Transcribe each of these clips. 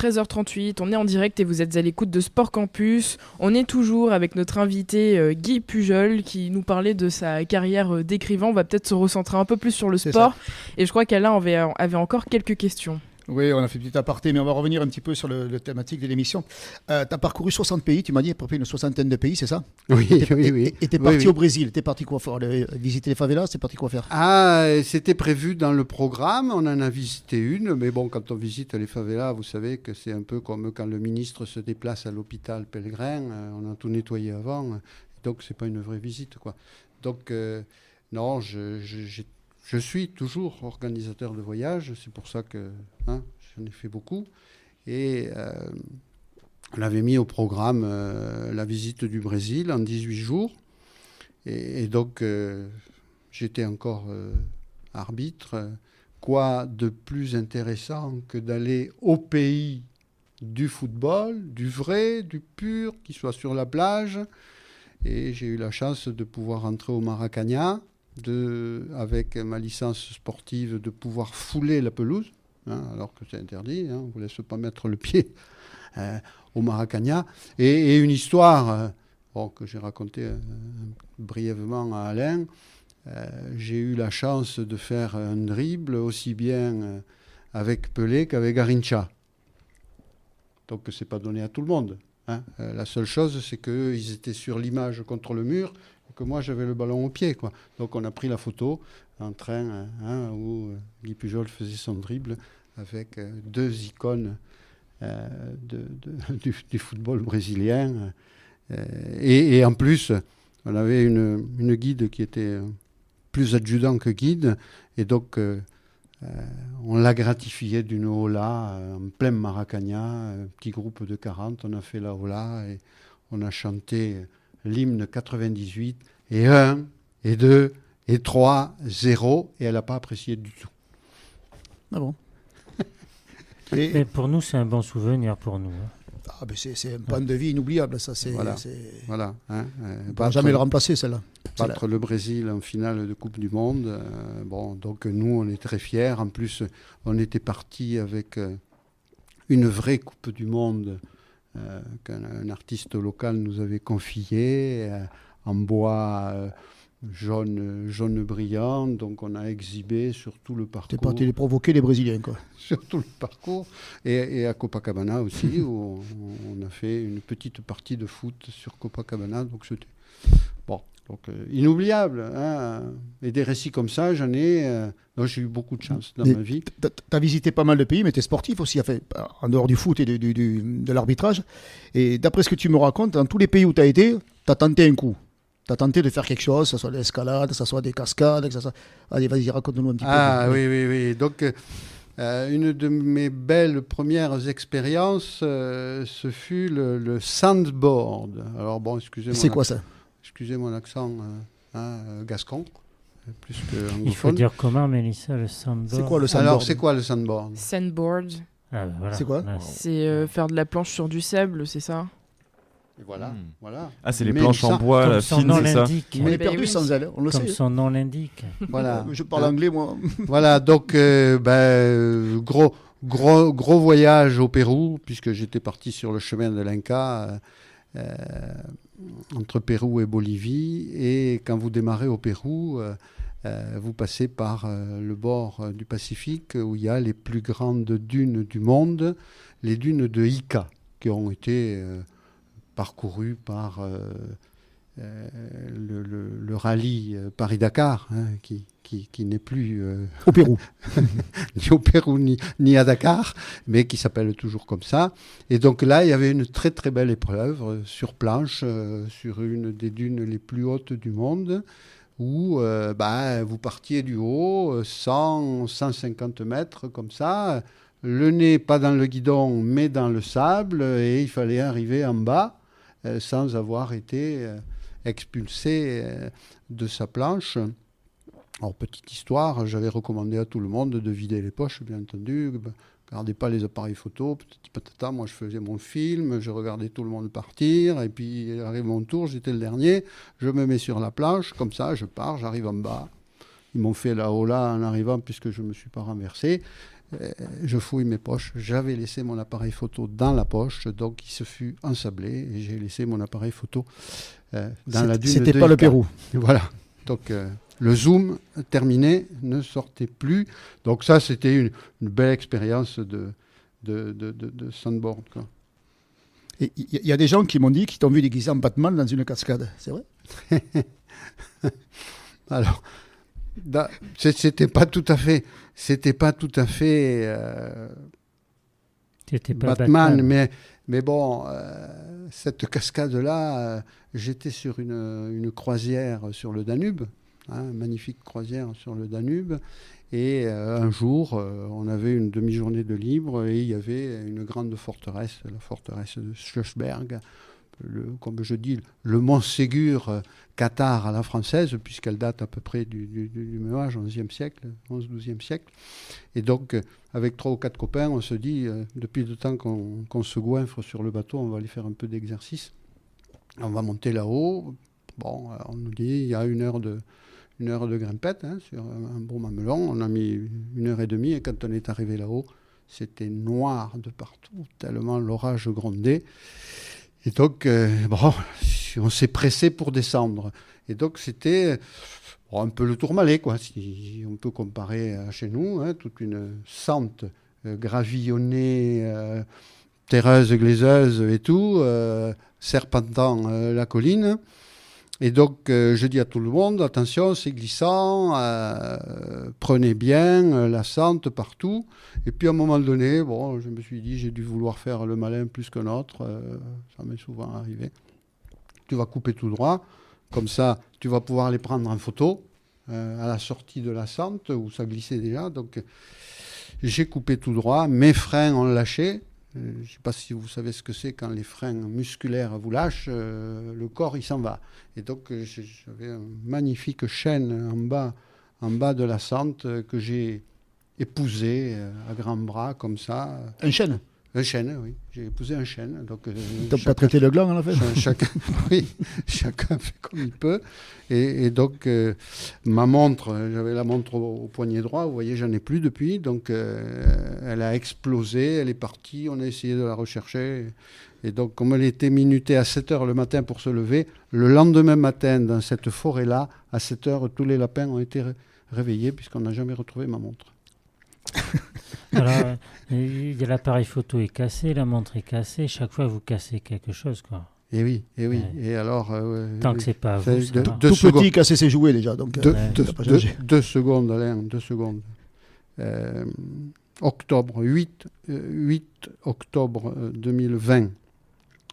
13h38, on est en direct et vous êtes à l'écoute de Sport Campus. On est toujours avec notre invité Guy Pujol qui nous parlait de sa carrière d'écrivain. On va peut-être se recentrer un peu plus sur le sport. Et je crois qu'Alain avait encore quelques questions. Oui, on a fait une petite aparté, mais on va revenir un petit peu sur le thématique de l'émission. Tu as parcouru 60 pays, tu m'as dit à peu près une soixantaine de pays, c'est ça? Oui. Et tu es parti au Brésil, tu es parti quoi faire? Visiter les favelas, c'est parti quoi faire? C'était prévu dans le programme, on en a visité une, mais bon, quand on visite les favelas, vous savez que c'est un peu comme quand le ministre se déplace à l'hôpital Pellegrin, on a tout nettoyé avant, donc c'est pas une vraie visite, quoi. Donc, non, je suis toujours organisateur de voyages, c'est pour ça que j'en ai fait beaucoup. Et on avait mis au programme la visite du Brésil en 18 jours. Et donc, j'étais encore arbitre. Quoi de plus intéressant que d'aller au pays du football, du vrai, du pur, qui soit sur la plage. Et j'ai eu la chance de pouvoir rentrer au Maracanã, avec ma licence sportive, de pouvoir fouler la pelouse, alors que c'est interdit, on ne vous laisse pas mettre le pied au Maracanã. Et une histoire que j'ai racontée brièvement à Alain, j'ai eu la chance de faire un dribble aussi bien avec Pelé qu'avec Garrincha. Donc ce n'est pas donné à tout le monde. La seule chose, c'est qu'ils étaient sur l'image contre le mur, que moi j'avais le ballon au pied, quoi. Donc on a pris la photo en train où Guy Pujol faisait son dribble avec deux icônes du football brésilien. Et en plus, on avait une guide qui était plus adjudant que guide, et donc on l'a gratifié d'une hola en plein Maracanã, un petit groupe de 40, on a fait la hola et on a chanté l'hymne 98, et 1, et 2, et 3, 0, et elle n'a pas apprécié du tout. Ah bon? Mais pour nous, c'est un bon souvenir pour nous. C'est un pan de vie inoubliable, ça. Voilà. On ne pourra jamais le remplacer, celle-là. Battre le Brésil en finale de Coupe du Monde. Donc nous, on est très fiers. En plus, on était partis avec une vraie Coupe du Monde qu'un artiste local nous avait confiée en bois jaune brillant. Donc on a exhibé sur tout le parcours. T'es parti les provoquer, les Brésiliens, quoi. Sur tout le parcours. Et à Copacabana aussi, où on a fait une petite partie de foot sur Copacabana. Donc c'était inoubliable. Et des récits comme ça, j'en ai... j'ai eu beaucoup de chance dans ma vie. Tu as visité pas mal de pays, mais tu es sportif aussi, en dehors du foot et de l'arbitrage. Et d'après ce que tu me racontes, dans tous les pays où tu as été, tu as tenté un coup. Tu as tenté de faire quelque chose, que ce soit de l'escalade, que ce soit des cascades, que ce soit... Allez, vas-y, raconte-nous un petit peu. Oui. Donc, une de mes belles premières expériences, ce fut le sandboard. Alors bon, c'est quoi ça? Excusez mon accent gascon, plus que anglophone. Il faut dire comment, Mélissa, le sandboard? C'est quoi le sandboard? Alors, c'est quoi le sandboard? Sandboard. Voilà. C'est quoi? C'est faire de la planche sur du sable, c'est ça? Et voilà. Ah, c'est les planches en bois, la fine, c'est ça? On est perdu sans elle, on le sait. Comme son nom l'indique. Voilà. Je parle anglais, moi. Voilà, donc gros voyage au Pérou, puisque j'étais parti sur le chemin de l'Inca, entre Pérou et Bolivie. Et quand vous démarrez au Pérou, vous passez par le bord du Pacifique, où il y a les plus grandes dunes du monde, les dunes de Ica, qui ont été... parcouru par le rallye Paris-Dakar, qui n'est plus au Pérou. ni au Pérou ni à Dakar, mais qui s'appelle toujours comme ça. Et donc là, il y avait une très très belle épreuve sur planche, sur une des dunes les plus hautes du monde, où vous partiez du haut, 150 mètres comme ça, le nez pas dans le guidon, mais dans le sable, et il fallait arriver en bas sans avoir été expulsé de sa planche. Alors, petite histoire, j'avais recommandé à tout le monde de vider les poches, bien entendu. Gardez pas les appareils photo, petit patata. Moi, je faisais mon film, je regardais tout le monde partir, et puis arrive mon tour, j'étais le dernier. Je me mets sur la planche, comme ça, je pars, j'arrive en bas. Ils m'ont fait la hola en arrivant, puisque je ne me suis pas renversé. je fouille mes poches. J'avais laissé mon appareil photo dans la poche, donc il se fut ensablé et j'ai laissé mon appareil photo dans la dune. C'était pas le Pérou. Voilà. Donc le zoom terminé, ne sortait plus. Donc ça, c'était une belle expérience de sandboard, quoi. Il y a des gens qui m'ont dit qu'ils t'ont vu déguisé en Batman dans une cascade, c'est vrai? Alors, c'était pas tout à fait Batman, mais bon, cette cascade-là, j'étais sur une croisière sur le Danube, magnifique croisière sur le Danube, et un jour, on avait une demi-journée de libre et il y avait une grande forteresse, la forteresse de Schlossberg, comme je dis, le Mont Ségur Qatar à la française, puisqu'elle date à peu près du même âge, 11e siècle, 11-12e siècle. Et donc, avec 3 ou 4 copains, on se dit, depuis le temps qu'on se goinfre sur le bateau, on va aller faire un peu d'exercice. On va monter là-haut. Bon, on nous dit, il y a une heure de grimpette sur un bon mamelon. On a mis 1h30 et quand on est arrivé là-haut, c'était noir de partout, tellement l'orage grondait. Et donc, on s'est pressé pour descendre. Et donc, c'était un peu le Tourmalet, quoi. Si on peut comparer à chez nous, toute une sente gravillonnée, terreuse, glaiseuse et tout, serpentant la colline. Et donc, je dis à tout le monde, attention, c'est glissant, prenez bien la sente partout. Et puis, à un moment donné, je me suis dit, j'ai dû vouloir faire le malin plus qu'un autre. Ça m'est souvent arrivé. Tu vas couper tout droit. Comme ça, tu vas pouvoir les prendre en photo à la sortie de la sente où ça glissait déjà. Donc, j'ai coupé tout droit. Mes freins ont lâché. Je ne sais pas si vous savez ce que c'est quand les freins musculaires vous lâchent, le corps il s'en va. Et donc j'avais un magnifique chêne en bas de la sente que j'ai épousé à grands bras comme ça. Un chêne? Un chêne, oui. J'ai épousé un chêne. Donc, t'as pas traité le gland, en fait? Chacun fait comme il peut. Et donc, ma montre, j'avais la montre au poignet droit. Vous voyez, j'en ai plus depuis. Donc, elle a explosé. Elle est partie. On a essayé de la rechercher. Et donc, comme elle était minutée à 7 h le matin pour se lever, le lendemain matin, dans cette forêt-là, à 7 h, tous les lapins ont été réveillés puisqu'on n'a jamais retrouvé ma montre. Alors, l'appareil photo est cassé, la montre est cassée. Chaque fois, vous cassez quelque chose, quoi. Et oui. Ouais. Et alors, tant que c'est pas à vous, ça va. Tout petit casser ses jouets déjà. Donc, 2 secondes, Alain, 2 secondes. 8 octobre 2020,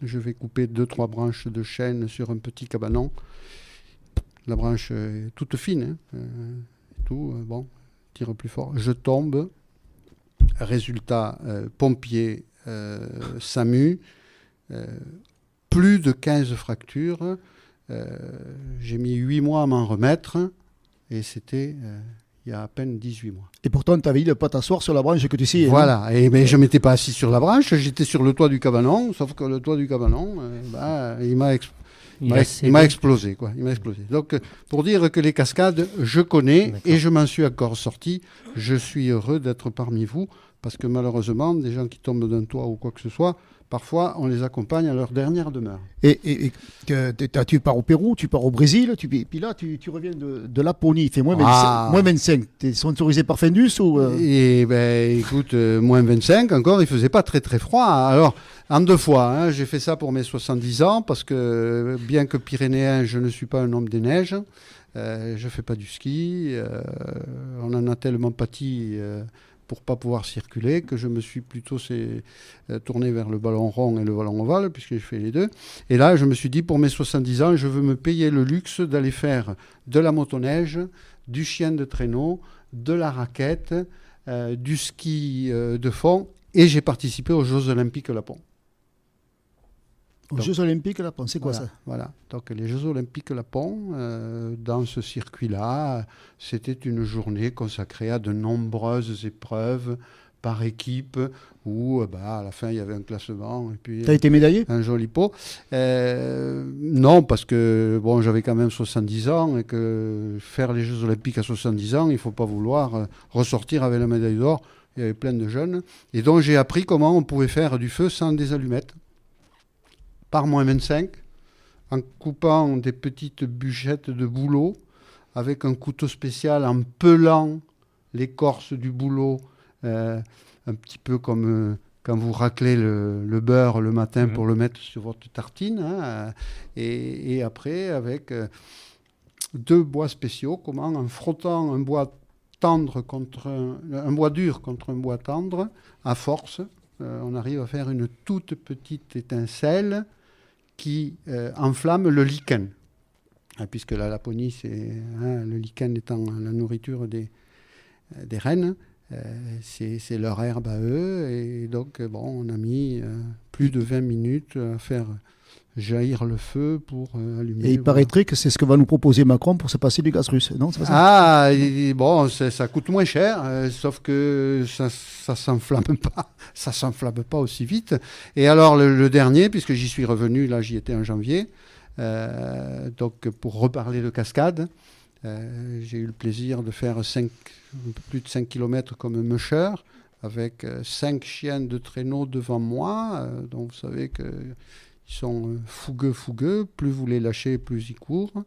je vais couper 2-3 branches de chêne sur un petit cabanon. La branche est toute fine, tire plus fort. Je tombe. Résultat, pompier, SAMU, plus de 15 fractures. J'ai mis 8 mois à m'en remettre et c'était il y a à peine 18 mois. Et pourtant, tu avais dit de ne pas t'asseoir sur la branche que tu sais. Voilà, mais je ne m'étais pas assis sur la branche, j'étais sur le toit du cabanon, sauf que le toit du cabanon, il m'a explosé, quoi. Il m'a explosé. Donc, pour dire que les cascades, je connais et je m'en suis encore sorti. Je suis heureux d'être parmi vous parce que malheureusement, des gens qui tombent d'un toit ou quoi que ce soit, parfois, on les accompagne à leur dernière demeure. Et tu pars au Pérou, tu pars au Brésil, puis là, tu reviens de Laponie. Il fait moins 25. Tu es sponsorisé par Findus ou écoute, moins 25 encore, il faisait pas très très froid. Alors, en 2 fois, j'ai fait ça pour mes 70 ans, parce que bien que pyrénéen, je ne suis pas un homme des neiges. Je fais pas du ski. On en a tellement pâti pour pas pouvoir circuler, que je me suis plutôt tourné vers le ballon rond et le ballon ovale, puisque j'ai fait les deux. Et là, je me suis dit, pour mes 70 ans, je veux me payer le luxe d'aller faire de la motoneige, du chien de traîneau, de la raquette, du ski de fond, et j'ai participé aux Jeux Olympiques Lapon. Aux Jeux Olympiques Lapon, c'est quoi ça? Voilà, donc les Jeux Olympiques Lapon, dans ce circuit-là, c'était une journée consacrée à de nombreuses épreuves par équipe, où à la fin il y avait un classement. Tu as été médaillé? Un joli pot. Non, parce que j'avais quand même 70 ans, et que faire les Jeux Olympiques à 70 ans, il ne faut pas vouloir ressortir avec la médaille d'or. il y avait plein de jeunes. Et donc j'ai appris comment on pouvait faire du feu sans des allumettes, par moins 25, en coupant des petites bûchettes de bouleau, avec un couteau spécial, en pelant l'écorce du bouleau, un petit peu comme quand vous raclez le beurre le matin pour le mettre sur votre tartine. Hein, et après, avec 2 bois spéciaux, comment en frottant un bois tendre contre un bois dur contre un bois tendre, à force, on arrive à faire une toute petite étincelle qui enflamme le lichen. Puisque la Laponie, c'est le lichen étant la nourriture des rennes, c'est leur herbe à eux. Et donc, on a mis plus de 20 minutes à faire jaillir le feu pour allumer. Et il paraîtrait que c'est ce que va nous proposer Macron pour se passer du gaz russe, non? C'est pas ça? Ça coûte moins cher, sauf que ça s'enflamme pas aussi vite. Et alors le dernier, puisque j'y suis revenu, là j'y étais en janvier, donc pour reparler de cascade, j'ai eu le plaisir de faire plus de 5 km comme musher, avec 5 chiens de traîneau devant moi, donc vous savez qu'ils sont fougueux, plus vous les lâchez, plus ils courent.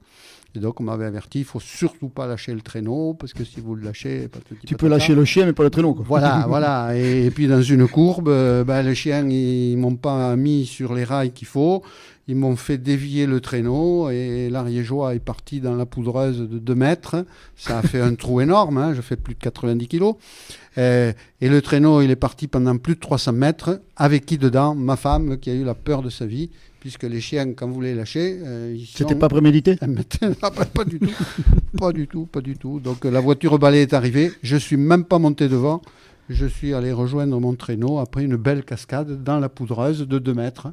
Et donc on m'avait averti, il ne faut surtout pas lâcher le traîneau, parce que si vous le lâchez... Tu peux lâcher le chien, mais pas le traîneau, quoi. Voilà. Et puis dans une courbe, les chiens, ils ne m'ont pas mis sur les rails qu'il faut. Ils m'ont fait dévier le traîneau et l'Ariégeois est parti dans la poudreuse de 2 mètres. Ça a fait un trou énorme, je fais plus de 90 kilos. Et le traîneau, il est parti pendant plus de 300 mètres. Avec qui dedans? Ma femme, qui a eu la peur de sa vie, puisque les chiens, quand vous les lâchez... C'était pas prémédité? Pas du tout. Pas du tout. Donc la voiture balai est arrivée. Je ne suis même pas monté devant. Je suis allé rejoindre mon traîneau après une belle cascade dans la poudreuse de 2 mètres.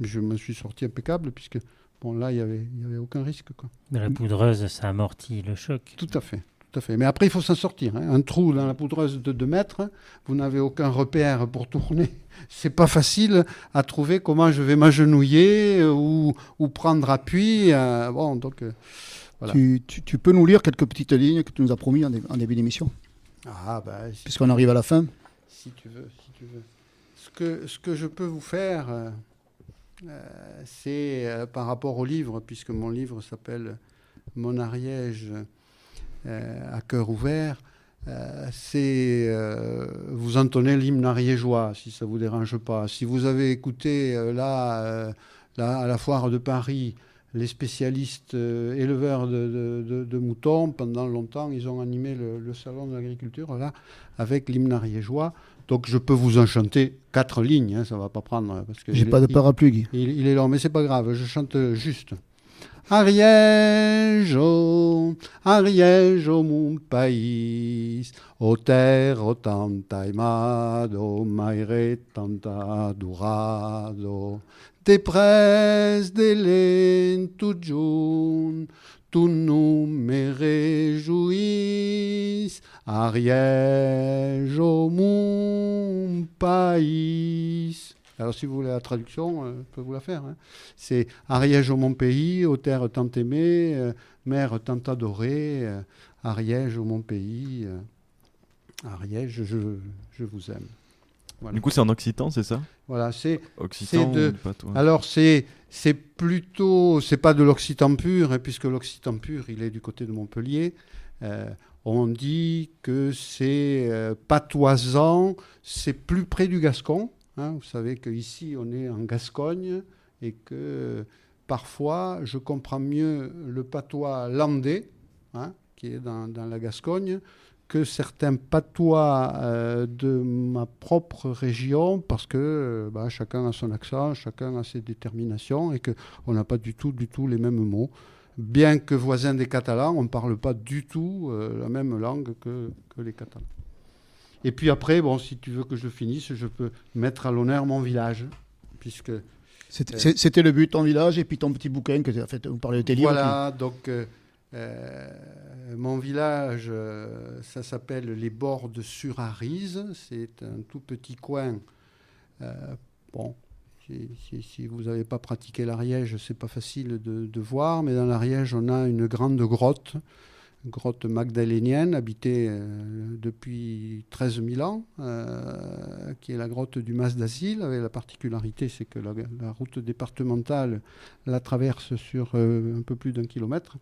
Je me suis sorti impeccable, puisque là, il n'y avait aucun risque, quoi. La poudreuse, ça amortit le choc. Tout à fait. Mais après, il faut s'en sortir. Un trou dans la poudreuse de 2 mètres, vous n'avez aucun repère pour tourner. C'est pas facile à trouver comment je vais m'agenouiller ou prendre appui. Voilà. Tu peux nous lire quelques petites lignes que tu nous as promis en début d'émission? Puisqu'on arrive à la fin. Si tu veux. Ce que je peux vous faire... c'est par rapport au livre, puisque mon livre s'appelle Mon Ariège à cœur ouvert, vous entonnez l'hymne ariégeois, si ça ne vous dérange pas. Si vous avez écouté à la foire de Paris, les spécialistes éleveurs de moutons, pendant longtemps, ils ont animé le salon de l'agriculture là, avec l'hymne ariégeois. Donc je peux vous en chanter 4 lignes, ça ne va pas prendre. Parce que j'ai pas de parapluie, Guy. Il est long, mais c'est pas grave, je chante juste. Ariège, oh mon pays, o terre tanta aimado, maire tanta durado, te pres de l'en tout jaune, tout nous me réjouis, Ariège, oh mon pays. Alors, si vous voulez la traduction, je peux vous la faire. C'est Ariège, mon pays, aux terres tant aimées, mer tant adorée, Ariège, mon pays, Ariège, je vous aime. Voilà. Du coup, c'est en occitan, c'est ça? Voilà, c'est occitan. Alors, c'est plutôt, c'est pas de l'occitan pur, puisque l'occitan pur, il est du côté de Montpellier. On dit que c'est patoisant, c'est plus près du gascon. Vous savez qu'ici, on est en Gascogne et que parfois, je comprends mieux le patois landais, qui est dans la Gascogne, que certains patois de ma propre région, parce que chacun a son accent, chacun a ses déterminations et qu'on n'a pas du tout les mêmes mots. Bien que voisins des Catalans, on ne parle pas du tout la même langue que les Catalans. Et puis après, si tu veux que je finisse, je peux mettre à l'honneur mon village, puisque... C'était le but, ton village, et puis ton petit bouquin que tu as fait, vous parlez de tes livres. Voilà, donc mon village, ça s'appelle les Bords de Surarise. C'est un tout petit coin. Si vous n'avez pas pratiqué l'Ariège, c'est pas facile de voir, mais dans l'Ariège, on a une grande grotte grotte magdalénienne, habitée depuis 13 000 ans, qui est la grotte du Mas d'Asile. Avec la particularité, c'est que la route départementale la traverse sur un peu plus d'1 kilomètre.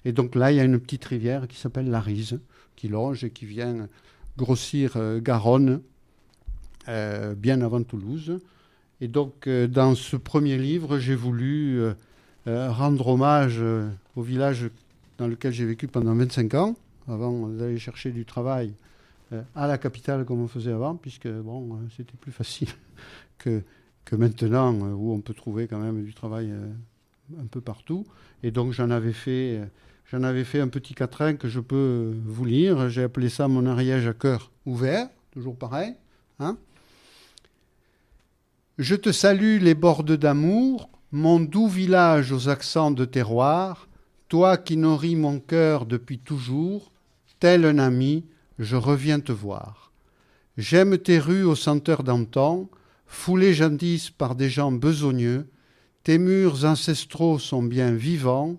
Et donc là, il y a une petite rivière qui s'appelle la Rise, qui longe et qui vient grossir Garonne bien avant Toulouse. Et donc, dans ce premier livre, j'ai voulu rendre hommage au village dans lequel j'ai vécu pendant 25 ans, avant d'aller chercher du travail à la capitale comme on faisait avant, puisque c'était plus facile que maintenant, où on peut trouver quand même du travail un peu partout. Et donc, j'en avais fait un petit quatrain que je peux vous lire. J'ai appelé ça mon Ariège à cœur ouvert, toujours pareil. Hein. Je te salue les bordes d'amour, mon doux village aux accents de terroir, toi qui nourris mon cœur depuis toujours, tel un ami, je reviens te voir. J'aime tes rues aux senteurs d'antan, foulées jadis par des gens besogneux, tes murs ancestraux sont bien vivants,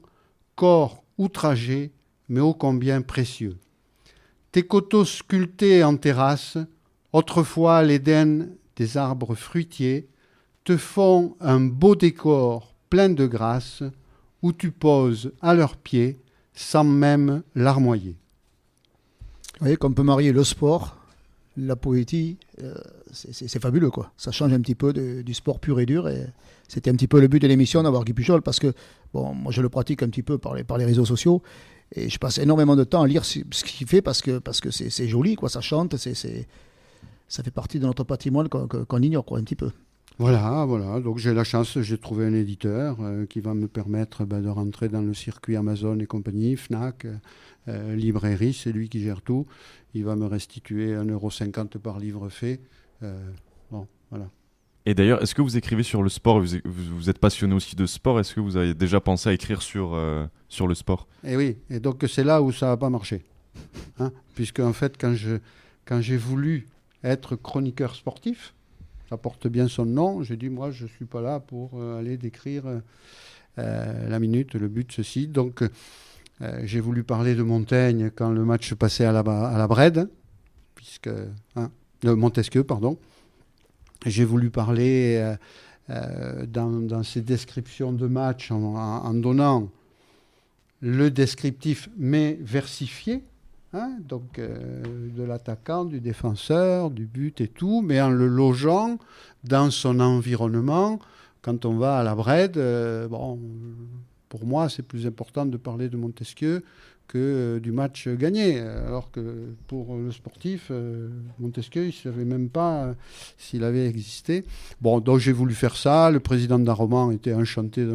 corps outragés, mais ô combien précieux. Tes coteaux sculptés en terrasse, autrefois l'Éden des arbres fruitiers, te font un beau décor plein de grâce, où tu poses à leurs pieds sans même larmoyer. Vous voyez qu'on peut marier le sport, la poésie, c'est fabuleux, quoi. Ça change un petit peu du sport pur et dur, et c'était un petit peu le but de l'émission d'avoir Guy Pujol, parce que moi je le pratique un petit peu par les réseaux sociaux, et je passe énormément de temps à lire ce qu'il fait, parce que c'est joli, quoi. Ça chante, ça fait partie de notre patrimoine qu'on ignore, quoi, un petit peu. Voilà. Donc j'ai la chance, j'ai trouvé un éditeur qui va me permettre de rentrer dans le circuit Amazon et compagnie, Fnac, librairie, c'est lui qui gère tout. Il va me restituer 1,50 € par livre fait. Voilà. Et d'ailleurs, est-ce que vous écrivez sur le sport? Vous êtes passionné aussi de sport. Est-ce que vous avez déjà pensé à écrire sur le sport? Et oui, et donc c'est là où ça n'a pas marché. Hein, puisque en fait, quand j'ai voulu être chroniqueur sportif, ça porte bien son nom, j'ai dit, moi, je ne suis pas là pour aller décrire la minute, le but, ceci. Donc, j'ai voulu parler de Montaigne quand le match passait à la Brède, Montesquieu, pardon. J'ai voulu parler dans ces descriptions de match en donnant le descriptif, mais versifié. Donc de l'attaquant, du défenseur, du but et tout, mais en le logeant dans son environnement. Quand on va à la Brède, pour moi, c'est plus important de parler de Montesquieu que du match gagné. Alors que pour le sportif, Montesquieu, il ne savait même pas s'il avait existé. Donc j'ai voulu faire ça. Le président d'Aroman était enchanté.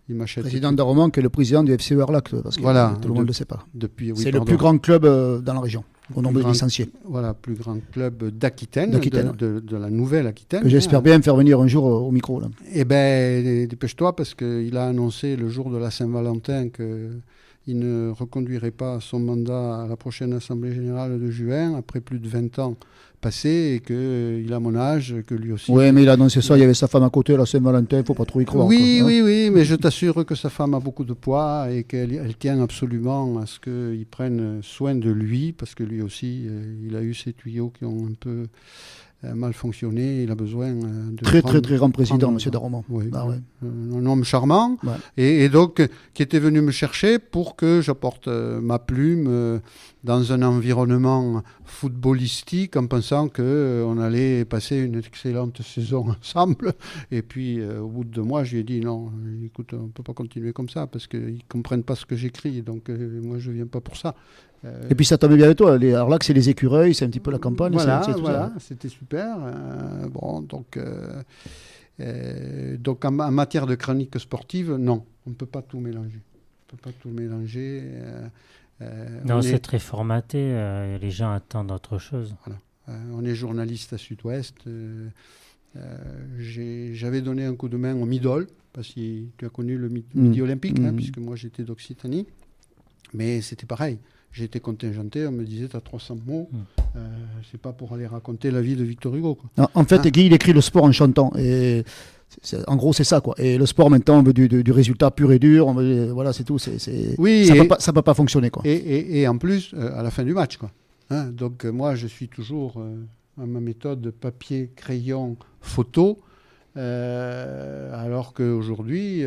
Il m'achète. Président d'Aroman, qui est le président du FC Werlac, parce que tout le monde ne le sait pas. C'est le plus grand club dans la région, au nombre de licenciés. Voilà, plus grand club d'Aquitaine, de la Nouvelle-Aquitaine. Que j'espère bien faire venir un jour au micro. Là. Eh bien, dépêche-toi, parce qu'il a annoncé le jour de la Saint-Valentin qu'il ne reconduirait pas son mandat à la prochaine Assemblée Générale de juin, après plus de 20 ans passé, et qu'il a mon âge, que lui aussi... Oui, mais il a annoncé ça, il y avait sa femme à côté, la Saint-Valentin, il ne faut pas trop y croire. Oui, mais je t'assure que sa femme a beaucoup de poids et qu'elle tient absolument à ce qu'il prenne soin de lui, parce que lui aussi, il a eu ses tuyaux qui ont un peu mal fonctionné, il a besoin de... Très grand président, M. Darroman. Oui, un homme charmant, ouais. et donc qui était venu me chercher pour que j'apporte ma plume dans un environnement footballistique, en pensant qu'on allait passer une excellente saison ensemble. Et puis, au bout de 2 mois, je lui ai dit, non, écoute, on ne peut pas continuer comme ça, parce qu'ils ne comprennent pas ce que j'écris, donc moi, je ne viens pas pour ça. Et puis ça tombait bien avec toi. Alors là, c'est les écureuils, c'est un petit peu la campagne. Voilà, ça. C'était super. Donc en matière de chronique sportive, non, on ne peut pas tout mélanger. Non, c'est très formaté. Les gens attendent autre chose. Voilà. On est journaliste à Sud-Ouest. J'avais donné un coup de main au Midol, parce que tu as connu le Midi Olympique, puisque moi j'étais d'Occitanie. Mais c'était pareil. J'ai été contingenté, on me disait, tu as 300 mots, c'est pas pour aller raconter la vie de Victor Hugo. Quoi. Non, en fait, Guy, il écrit le sport en chantant. Et En gros, c'est ça, quoi. Et le sport, maintenant, on veut du résultat pur et dur. Voilà, c'est tout. Oui, ça peut pas fonctionner, quoi. Et en plus, à la fin du match, quoi. Hein, donc, moi, je suis toujours à ma méthode papier, crayon, photo. Alors qu'aujourd'hui,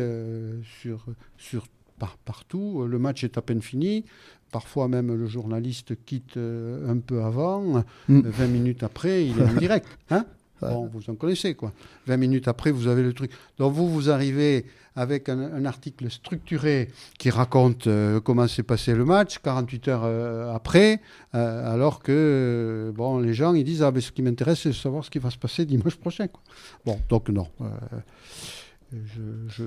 partout, le match est à peine fini. Parfois même le journaliste quitte un peu avant. 20 minutes après, il est en direct. Hein, bon, vous en connaissez, quoi. 20 minutes après, vous avez le truc. Donc vous arrivez avec un article structuré qui raconte comment s'est passé le match 48 heures après, alors que les gens ils disent ce qui m'intéresse c'est de savoir ce qui va se passer dimanche prochain, quoi. Bon, donc non, je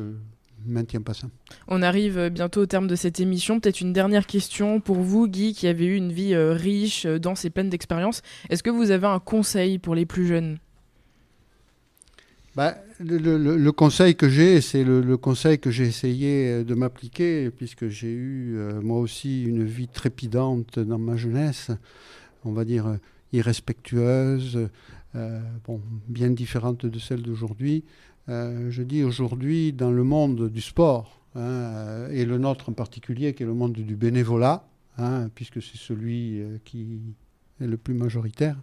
maintiens pas ça. On arrive bientôt au terme de cette émission. Peut-être une dernière question pour vous, Guy, qui avez eu une vie riche, dense et pleine d'expérience. Est-ce que vous avez un conseil pour les plus jeunes ? Le conseil que j'ai, c'est le conseil que j'ai essayé de m'appliquer, puisque j'ai eu moi aussi une vie trépidante dans ma jeunesse, on va dire irrespectueuse, bien différente de celle d'aujourd'hui. Je dis aujourd'hui, dans le monde du sport, et le nôtre en particulier, qui est le monde du bénévolat, puisque c'est celui qui est le plus majoritaire,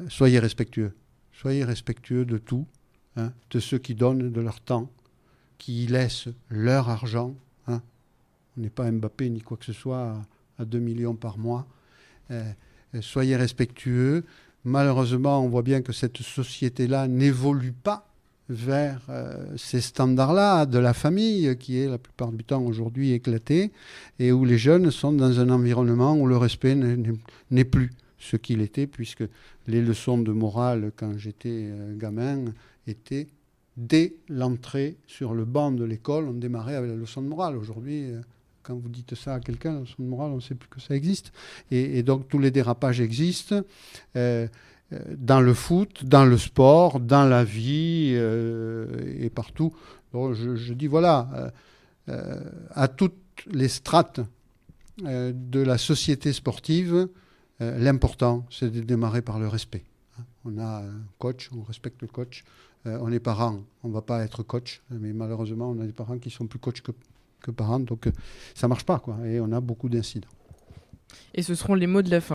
soyez respectueux. Soyez respectueux de tout, de ceux qui donnent de leur temps, qui laissent leur argent. On n'est pas Mbappé ni quoi que ce soit à 2 millions par mois. Soyez respectueux. Malheureusement, on voit bien que cette société-là n'évolue pas vers ces standards-là de la famille, qui est la plupart du temps aujourd'hui éclatée, et où les jeunes sont dans un environnement où le respect n'est plus ce qu'il était, puisque les leçons de morale, quand j'étais gamin, étaient dès l'entrée sur le banc de l'école, on démarrait avec la leçon de morale. Aujourd'hui, quand vous dites ça à quelqu'un, la leçon de morale, on ne sait plus que ça existe. Et donc, tous les dérapages existent dans le foot, dans le sport, dans la vie et partout. Donc, je dis, voilà, à toutes les strates de la société sportive, l'important, c'est de démarrer par le respect. On a un coach, on respecte le coach. On est parents, on ne va pas être coach, mais malheureusement, on a des parents qui sont plus coachs que parents, donc ça ne marche pas, quoi. Et on a beaucoup d'incidents. Et ce seront les mots de la fin.